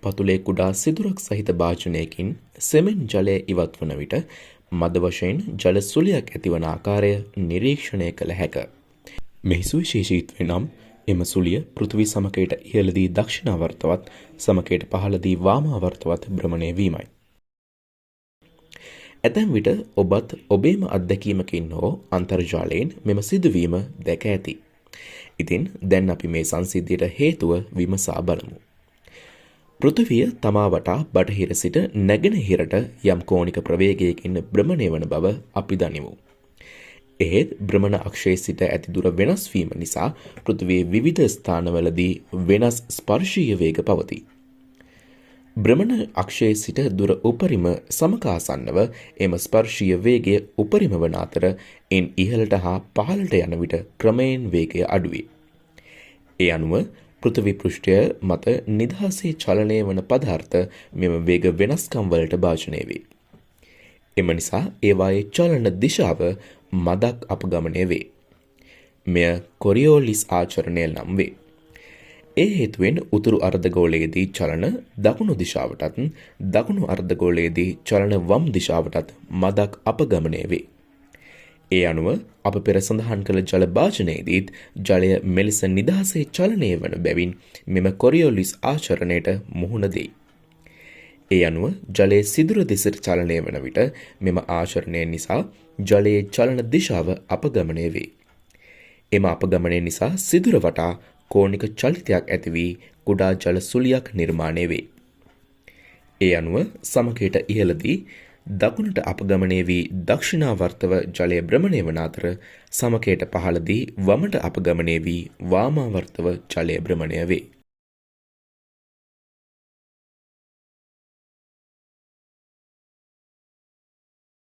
පතුලේ කුඩා සිදුරක් සහිත භාජනයකින් සෙමෙන් ජලය ඉවත් වන විට මද වශයෙන් ජල සුලියක් ඇතිවන ආකාරය නිරීක්ෂණය කළ හැක. මෙහි සුවිශේෂීත්වය නම් එම සුලිය පෘථිවි සමකයට ඉහළදී දක්ෂිණාවර්තවත් සමකයට පහළදී වාමාවර්තවත් භ්‍රමණය වීමයි. ඇතැම් විට ඔබත් ඔබේම අත්දැකීමකින් හෝ අන්තර්ජාලයෙන් මෙම සිදුවීම දැක ඇති. ඉතින් දැන් අපි මේ සංසිද්ධියට හේතුව විමසා බලමු. පෘථිවිය තමා වටා බටහිර සිට නැගෙනහිරට යම් කෝණික ප්‍රවේගයකින් භ්‍රමණය වන බව අපි දනිමු. එහෙත් භ්‍රමණ අක්ෂයේ සිට ඇති දුර වෙනස් වීම නිසා පෘථිවියේ විවිධ ස්ථානවලදී වෙනස් ස්පර්ශීය වේග පවතී. භ්‍රමණ අක්ෂයේ සිට දුර උපරිම සමකාසන්නව එම ස්පර්ශීය වේගය උපරිම වන අතර ඉන් ඉහළට හා පහළට යන විට ක්‍රමයෙන් වේගය අඩුවේ. ඒ අනුව පෘථිවි පෘෂ්ඨය මත නිදහසේ චලනය වන පදාර්ථ මෙම වේග වෙනස්කම් වලට භාජනය වේ. එම නිසා ඒවායේ චලන දිශාව මදක් අපගමනය වේ. මෙය කොරියෝලිස් ආචරණය නම් වේ. ඒ හේතුවෙන් උතුරු අර්ධගෝලයේදී චලන දකුණු දිශාවටත් දකුණු අර්ධගෝලයේදී චලන වම් දිශාවටත් මදක් අපගමනය වේ. ඒ අනුව අප පෙර සඳහන් කළ ජල භාජනයේදීත් ජලය මෙලෙස නිදහසේ චලනය වන බැවින් මෙම කොරියෝලිස් ආචරණයට මුහුණ දෙයි. ඒ අනුව ජලයේ සිදුර දෙසට චලනය වන විට මෙම ආචරණය නිසා ජලයේ චලන දිශාව අපගමනය වේ. එම අපගමනය නිසා සිදුර වටා කෝණික චලිතයක් ඇති වී කුඩා ජල සුලියක් නිර්මාණය වේ. ඒ අනුව සමකයට ඉහළදී දකුණට අපගමනය වී දක්ෂිණාවර්තව ජලය භ්‍රමණය වන අතර සමකයට පහළදී වමට අපගමනය වී වාමාවර්තව ජලය භ්‍රමණය වේ.